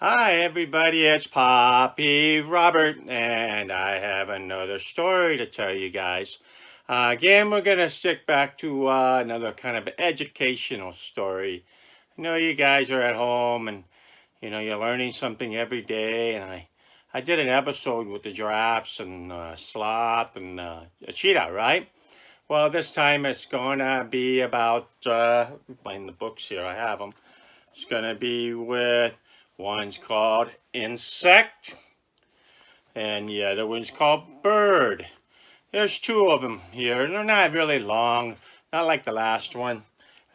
Hi everybody, it's PaPe Robert, and I have another story to tell you guys. Again, we're going to stick back to another kind of educational story. I know you guys are at home and you're learning something every day, and I did an episode with the giraffes and sloth and a cheetah, right? Well, this time it's going to be about, find the books here, I have them. It's going to be with one's called insect and the other one's called bird. There's two of them here. They're not really long, not like the last one.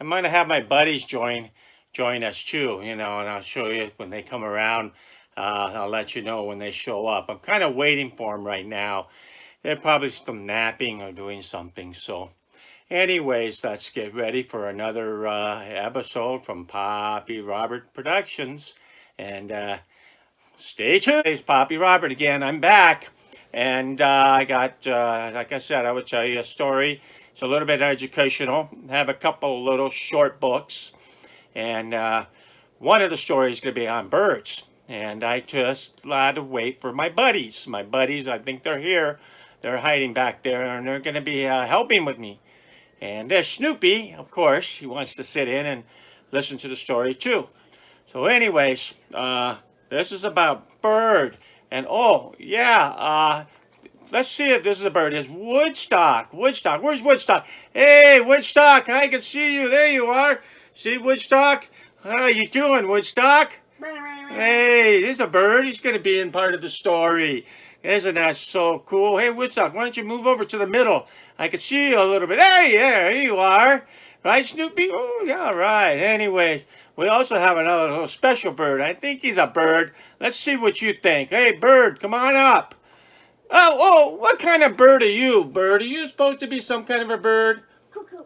I might have my buddies join us too, and I'll show you when they come around. I'll let you know when they show up. I'm kind of waiting for them right now. They're probably still napping or doing something. So anyways, let's get ready for another episode from PaPe Robert Productions. And stay tuned. It's PaPe Robert again. I'm back. And I got, like I said, I would tell you a story. It's a little bit educational. I have a couple little short books. And one of the stories is going to be on birds. And I just had to wait for my buddies. My buddies, I think they're here. They're hiding back there, and they're going to be helping with me. And there's Snoopy, of course. He wants to sit in and listen to the story too. So anyways, this is about bird. And oh, yeah, let's see if this is a bird. It's Woodstock. Woodstock. Where's Woodstock? Hey, Woodstock, I can see you. There you are. See Woodstock? How you doing, Woodstock? Hey, there's a bird. He's going to be in part of the story. Isn't that so cool? Hey, Woodstock, why don't you move over to the middle? I can see you a little bit. Hey, there you are. Right, Snoopy? Oh, yeah, right. Anyways, we also have another little special bird. I think he's a bird. Let's see what you think. Hey, bird, come on up. Oh, what kind of bird are you, bird? Are you supposed to be some kind of a bird? Cuckoo.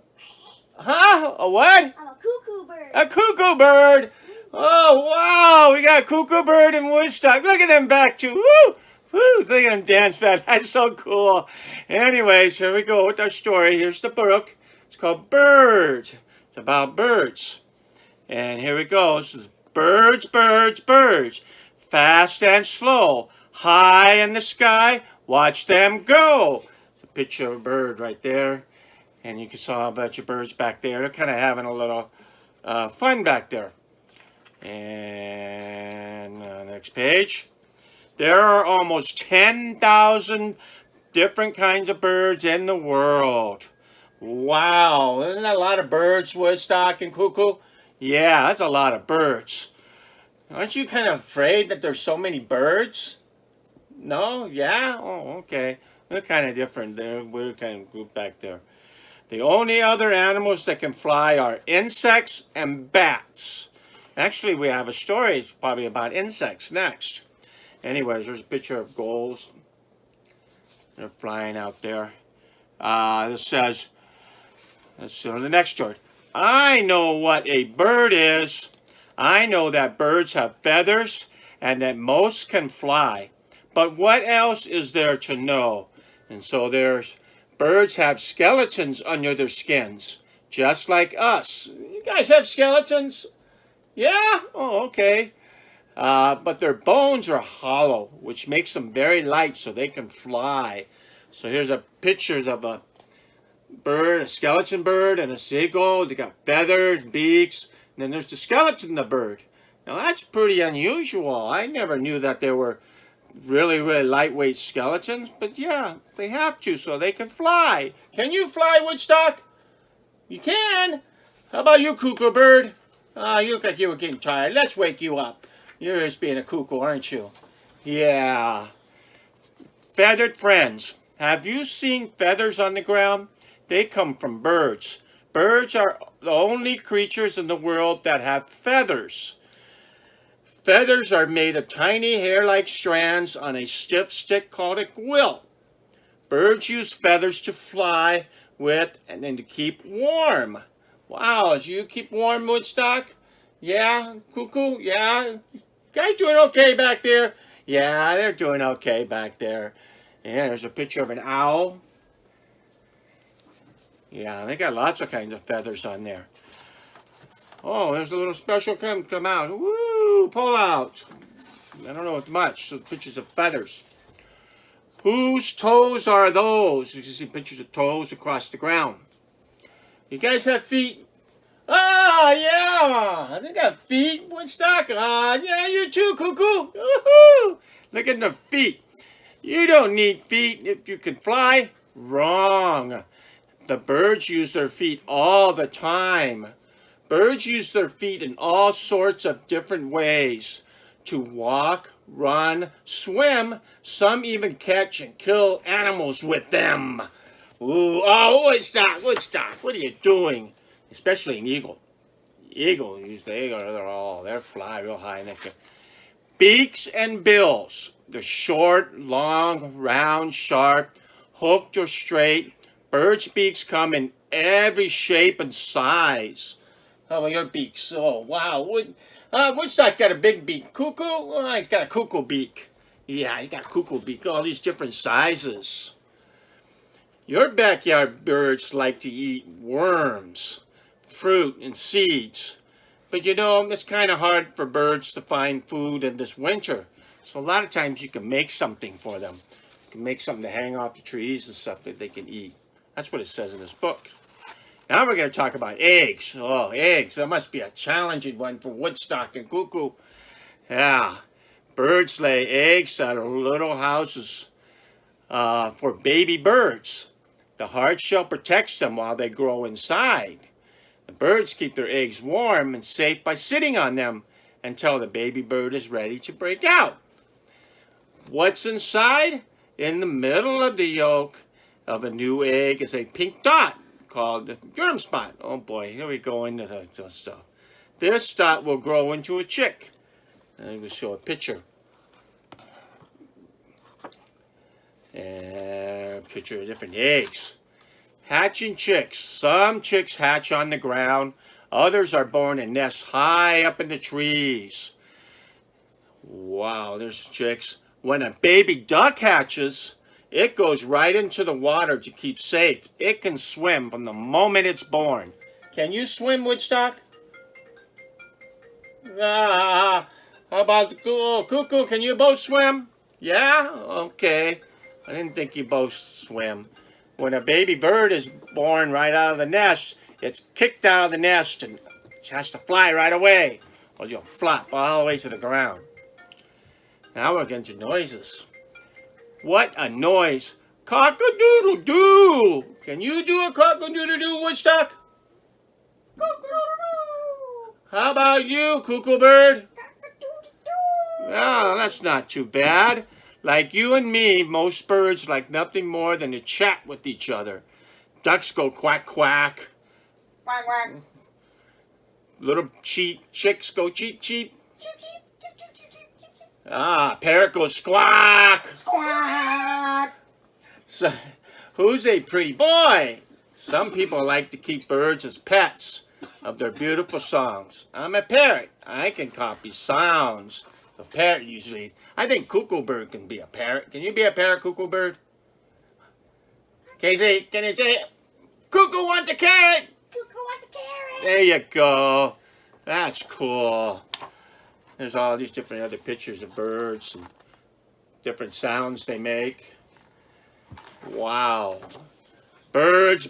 Huh? A what? I'm a cuckoo bird. A cuckoo bird. Oh, wow. We got a cuckoo bird in Woodstock. Look at them back two. Woo! Woo! Look at them dance fast. That's so cool. Anyways, here we go with our story. Here's the book. It's called Birds. It's about birds. And here it goes. Birds, birds, birds. Fast and slow. High in the sky. Watch them go. It's a picture of a bird right there. And you can see a bunch of birds back there. They're kind of having a little fun back there. And next page. There are almost 10,000 different kinds of birds in the world. Wow, isn't that a lot of birds, Woodstock and Cuckoo? Yeah, that's a lot of birds. Aren't you kind of afraid that there's so many birds? No? Yeah? Oh, okay. They're kind of different. We're kind of grouped back there. The only other animals that can fly are insects and bats. Actually, we have a story probably about insects next. Anyways, there's a picture of gulls. They're flying out there. This says, let's see on the next story. I know what a bird is. I know that birds have feathers and that most can fly. But what else is there to know? And so there's birds have skeletons under their skins, just like us. You guys have skeletons? Yeah? Oh, okay. But their bones are hollow, which makes them very light so they can fly. So here's a pictures of a bird, a skeleton bird, and a seagull. They got feathers, beaks, and then there's the skeleton of the bird. Now that's pretty unusual. I never knew that there were really, really lightweight skeletons, but yeah, they have to so they can fly. Can you fly, Woodstock? You can. How about you, cuckoo bird? You look like you were getting tired. Let's wake you up. You're just being a cuckoo, aren't you? Yeah. Feathered friends. Have you seen feathers on the ground? They come from birds. Birds are the only creatures in the world that have feathers. Feathers are made of tiny hair-like strands on a stiff stick called a quill. Birds use feathers to fly with and then to keep warm. Wow, do you keep warm, Woodstock? Yeah, Cuckoo? Yeah? Guys doing okay back there? Yeah, they're doing okay back there. Yeah, there's a picture of an owl. Yeah, they got lots of kinds of feathers on there. Oh, there's a little special come out. Woo! Pull out. I don't know much. So pictures of feathers. Whose toes are those? You can see pictures of toes across the ground. You guys have feet? Ah, yeah. They got feet. Woodstock. Ah, yeah, you too, cuckoo. Woohoo! Look at the feet. You don't need feet if you can fly. Wrong. The birds use their feet all the time. Birds use their feet in all sorts of different ways. To walk, run, swim. Some even catch and kill animals with them. Ooh, oh, Woodstock, Woodstock, what are you doing? Especially an eagle. Eagle, they fly real high in the air. Beaks and bills. They're short, long, round, sharp, hooked or straight. Birds' beaks come in every shape and size. How about your beaks? Oh, wow. Woodstock got a big beak. Cuckoo? Oh, he's got a cuckoo beak. Yeah, he's got a cuckoo beak. All these different sizes. Your backyard birds like to eat worms, fruit, and seeds. But you know, it's kind of hard for birds to find food in this winter. So a lot of times you can make something for them. You can make something to hang off the trees and stuff that they can eat. That's what it says in this book. Now we're going to talk about eggs. Oh, eggs. That must be a challenging one for Woodstock and Cuckoo. Yeah. Birds lay eggs out of little houses for baby birds. The hard shell protects them while they grow inside. The birds keep their eggs warm and safe by sitting on them until the baby bird is ready to break out. What's inside? In the middle of the yolk of a new egg is a pink dot called the germ spot. Oh boy, here we go into the stuff. This dot will grow into a chick. And we'll show a picture. And a picture of different eggs. Hatching chicks. Some chicks hatch on the ground. Others are born in nests high up in the trees. Wow, there's chicks. When a baby duck hatches, it goes right into the water to keep safe. It can swim from the moment it's born. Can you swim, Woodstock? How about the cuckoo? Can you both swim? Yeah? Okay. I didn't think you both swim. When a baby bird is born right out of the nest, it's kicked out of the nest and it has to fly right away, or you'll flop all the way to the ground. Now we're getting to noises. What a noise! Cock-a-doodle-doo! Can you do a cock-a-doodle-doo, Woodstock? How about you, cuckoo bird? Oh, that's not too bad. Like you and me, most birds like nothing more than to chat with each other. Ducks go quack quack. Quack quack. Little chicks go cheep cheep. Cheep cheep. Cheep cheep cheep cheep cheep. Ah, parrot goes squawk. Quack. So, who's a pretty boy? Some people like to keep birds as pets of their beautiful songs. I'm a parrot. I can copy sounds. A parrot usually. I think cuckoo bird can be a parrot. Can you be a parrot, cuckoo bird? Casey, can you say, cuckoo wants a carrot? Cuckoo wants a carrot. There you go. That's cool. There's all these different other pictures of birds and different sounds they make. Wow. Birds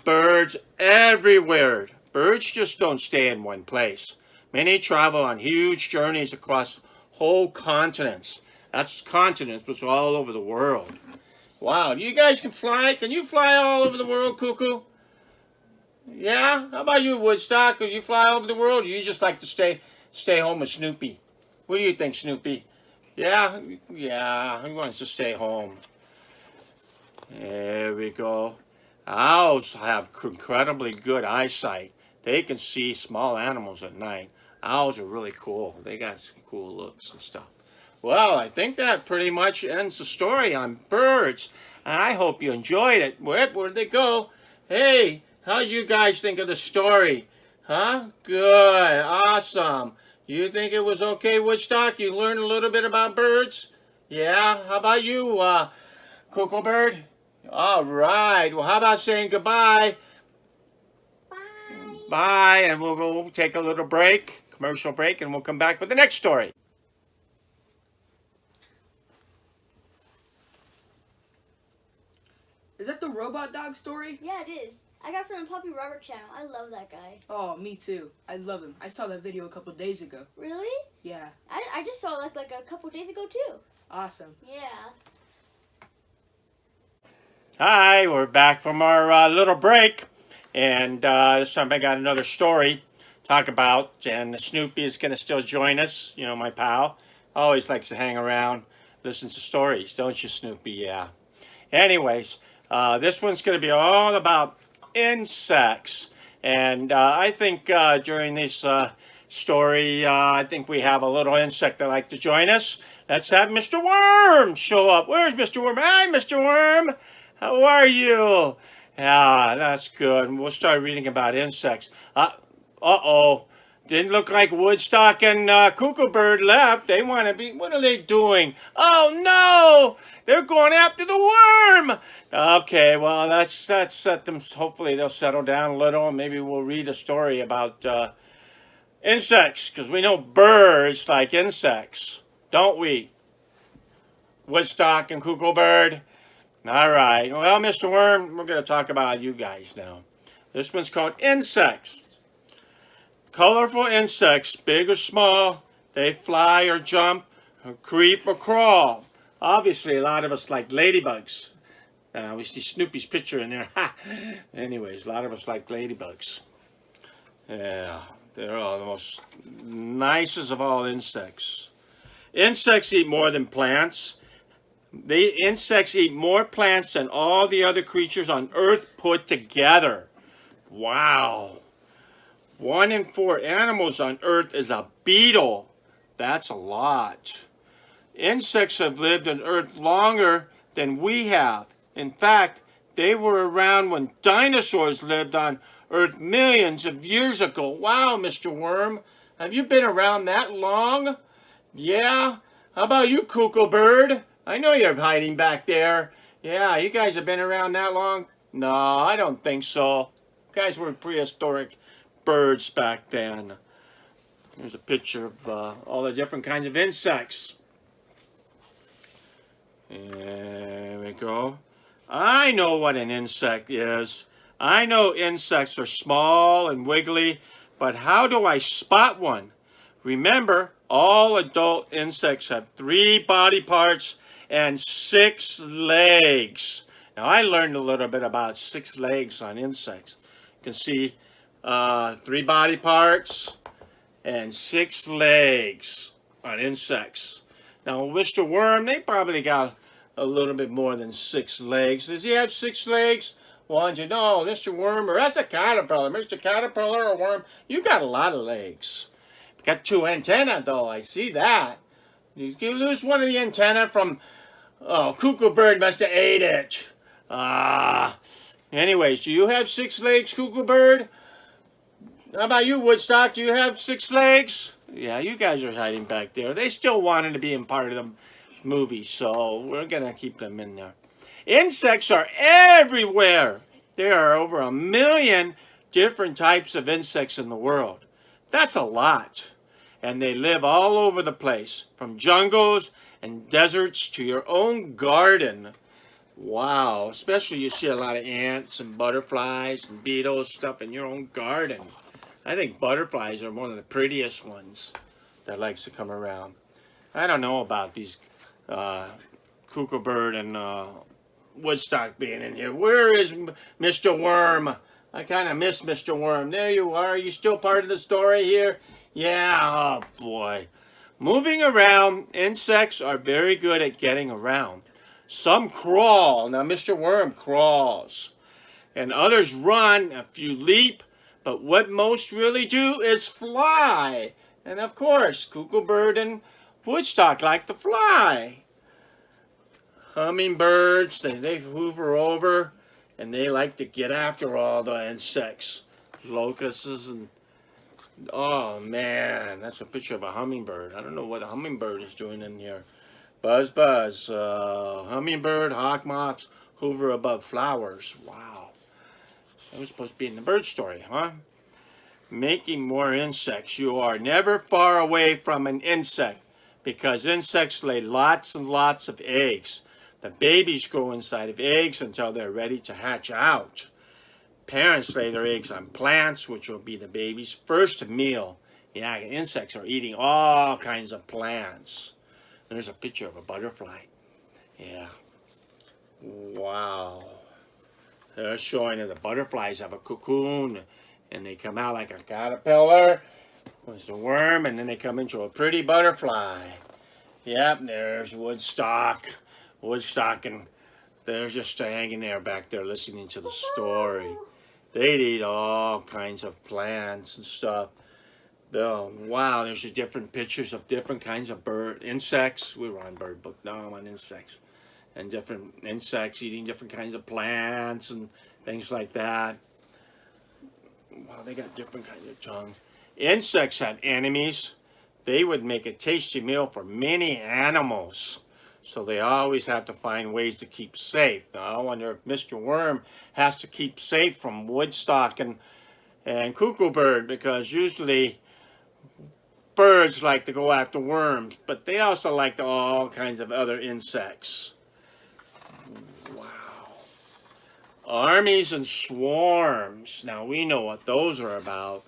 everywhere. Birds just don't stay in one place. Many travel on huge journeys across whole continents. That's continents, which are all over the world. Wow, you guys can fly? Can you fly all over the world, cuckoo? Yeah? How about you, Woodstock? Can you fly all over the world? Or you just like to stay home with Snoopy? What do you think, Snoopy? Yeah, he wants to stay home. There we go. Owls have incredibly good eyesight. They can see small animals at night. Owls are really cool. They got some cool looks and stuff. Well, I think that pretty much ends the story on birds. And I hope you enjoyed it. Where'd they go? Hey, how'd you guys think of the story? Huh? Good. Awesome. You think it was okay, Woodstock? You learned a little bit about birds? Yeah? How about you, cuckoo bird? All right. Well, how about saying goodbye? Bye, and we'll go take a little break, commercial break, and we'll come back with the next story. Hedgehog story? Yeah, it is. I got it from the PaPe Robert channel. I love that guy. Oh, me too. I love him. I saw that video a couple days ago. Really? Yeah. I just saw it like a couple days ago too. Awesome. Yeah. Hi, we're back from our little break, and this time I got another story to talk about, and Snoopy is going to still join us, you know, my pal. Always likes to hang around, listen to stories, don't you, Snoopy? Yeah. Anyways, this one's going to be all about insects, and I think during this story, I think we have a little insect that like to join us. Let's have Mr. Worm show up. Where's Mr. Worm? Hi, Mr. Worm. How are you? Yeah, that's good. We'll start reading about insects. Uh-oh. Didn't look like Woodstock and Cuckoo Bird left. They want to be... What are they doing? Oh, no! They're going after the worm! Okay, well, that's set them... Hopefully they'll settle down a little, and maybe we'll read a story about insects, because we know birds like insects, don't we? Woodstock and Cuckoo Bird. All right. Well, Mr. Worm, we're going to talk about you guys now. This one's called Insects. Colorful insects, big or small, they fly or jump, or creep or crawl. Obviously, a lot of us like ladybugs. We see Snoopy's picture in there. Anyways, a lot of us like ladybugs. Yeah, they're all the most nicest of all insects. Insects eat more than plants. Insects eat more plants than all the other creatures on Earth put together. Wow. 1 in 4 animals on Earth is a beetle. That's a lot. Insects have lived on Earth longer than we have. In fact, they were around when dinosaurs lived on Earth millions of years ago. Wow, Mr. Worm. Have you been around that long? Yeah? How about you, Cuckoo Bird? I know you're hiding back there. Yeah, you guys have been around that long? No, I don't think so. You guys were prehistoric birds back then. Here's a picture of all the different kinds of insects. There we go. I know what an insect is. I know insects are small and wiggly, but how do I spot one? Remember, all adult insects have 3 body parts and 6 legs. Now, I learned a little bit about 6 legs on insects. You can see 3 body parts and 6 legs on insects. Now, Mr. Worm, they probably got a little bit more than 6 legs. Does he have 6 legs? Well, you know, Mr. Worm, or that's a caterpillar. Mr. Caterpillar or Worm, you got a lot of legs. Got 2 antennae, though. I see that. You lose one of the antennae from... Oh, Cuckoo Bird must have ate it. Anyways, do you have 6 legs, Cuckoo Bird? How about you, Woodstock? Do you have 6 legs? Yeah, you guys are hiding back there. They still wanted to be in part of the movie, so we're going to keep them in there. Insects are everywhere. There are over 1 million different types of insects in the world. That's a lot. And they live all over the place, from jungles and deserts to your own garden. Wow, especially you see a lot of ants and butterflies and beetles, stuff in your own garden. I think butterflies are one of the prettiest ones that likes to come around. I don't know about these Cuckoo Bird and Woodstock being in here. Where is Mr. Worm? I kind of miss Mr. Worm. There you are. Are you still part of the story here? Yeah, oh boy. Moving around, insects are very good at getting around. Some crawl. Now, Mr. Worm crawls. And others run, a few leap. But what most really do is fly. And of course, Cuckoo Bird and Woodstock like to fly. Hummingbirds, they hoover over. And they like to get after all the insects. Locusts and... Oh, man. That's a picture of a hummingbird. I don't know what a hummingbird is doing in here. Buzz, buzz. Hummingbird, hawk moths, hoover above flowers. Wow. That was supposed to be in the bird story, huh? Making more insects. You are never far away from an insect because insects lay lots and lots of eggs. The babies grow inside of eggs until they're ready to hatch out. Parents lay their eggs on plants, which will be the baby's first meal. Yeah, insects are eating all kinds of plants. There's a picture of a butterfly. Yeah. Wow. They're showing that the butterflies have a cocoon, and they come out like a caterpillar. There's a worm, and then they come into a pretty butterfly. Yep, there's Woodstock. Woodstock, and they're just hanging there back there listening to the story. They'd eat all kinds of plants and stuff. Wow, there's different pictures of different kinds of insects. We were on bird book, now I'm on insects. And different insects eating different kinds of plants and things like that. Wow, they got different kinds of tongues. Insects have enemies. They would make a tasty meal for many animals. So they always have to find ways to keep safe. Now, I wonder if Mr. Worm has to keep safe from Woodstock and cuckoo bird, because usually birds like to go after worms, but they also like all kinds of other insects. Wow. Armies and swarms. Now we know what those are about.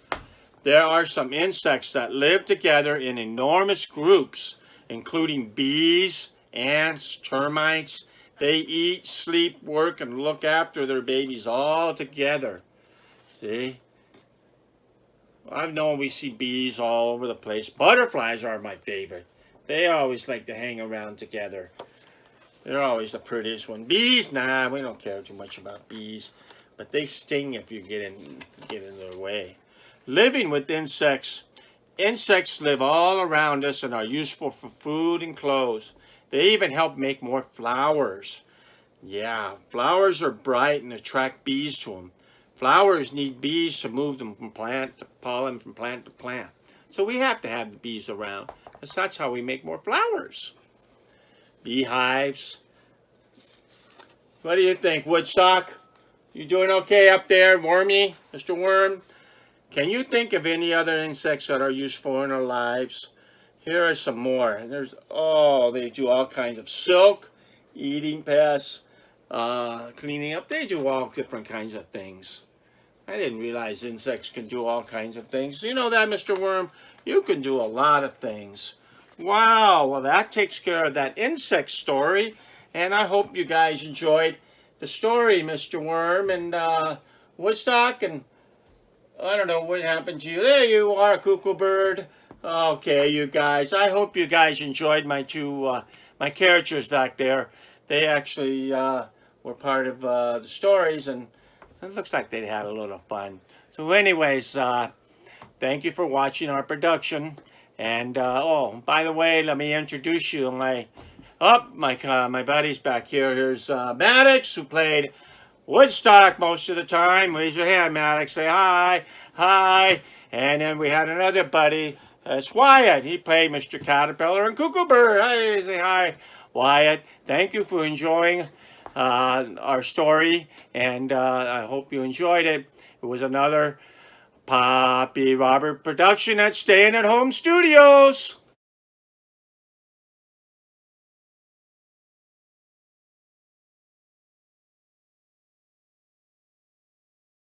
There are some insects that live together in enormous groups, including bees, ants, termites. They eat, sleep, work, and look after their babies all together. See? I've known we see bees all over the place. Butterflies are my favorite. They always like to hang around together. They're always the prettiest one. Bees, nah, we don't care too much about bees. But they sting if you get in their way. Living with insects. Insects live all around us and are useful for food and clothes. They even help make more flowers. Yeah, flowers are bright and attract bees to them. Flowers need bees to move them from plant to pollen, from plant to plant. So we have to have the bees around, because that's how we make more flowers. Beehives. What do you think, Woodstock? You doing okay up there, Wormy, Mr. Worm? Can you think of any other insects that are useful in our lives? Here are some more. They do all kinds of silk, eating pests, cleaning up. They do all different kinds of things. I didn't realize insects can do all kinds of things. You know that, Mr. Worm? You can do a lot of things. Wow, well that takes care of that insect story. And I hope you guys enjoyed the story, Mr. Worm and Woodstock. And I don't know what happened to you. There you are, cuckoo bird. Okay, you guys. I hope you guys enjoyed my my characters back there. They actually were part of the stories, and it looks like they had a little fun. So anyways, thank you for watching our production. And by the way, let me introduce you. My buddies back here. Here's Maddox, who played Woodstock most of the time. Raise your hand, Maddox. Say hi. Hi. And then we had another buddy. It's Wyatt. He played Mr. Caterpillar and Cuckoo Bird. Hi. Say hi, Wyatt. Thank you for enjoying our story, and I hope you enjoyed it. It was another PaPe Robert production at Staying at Home Studios.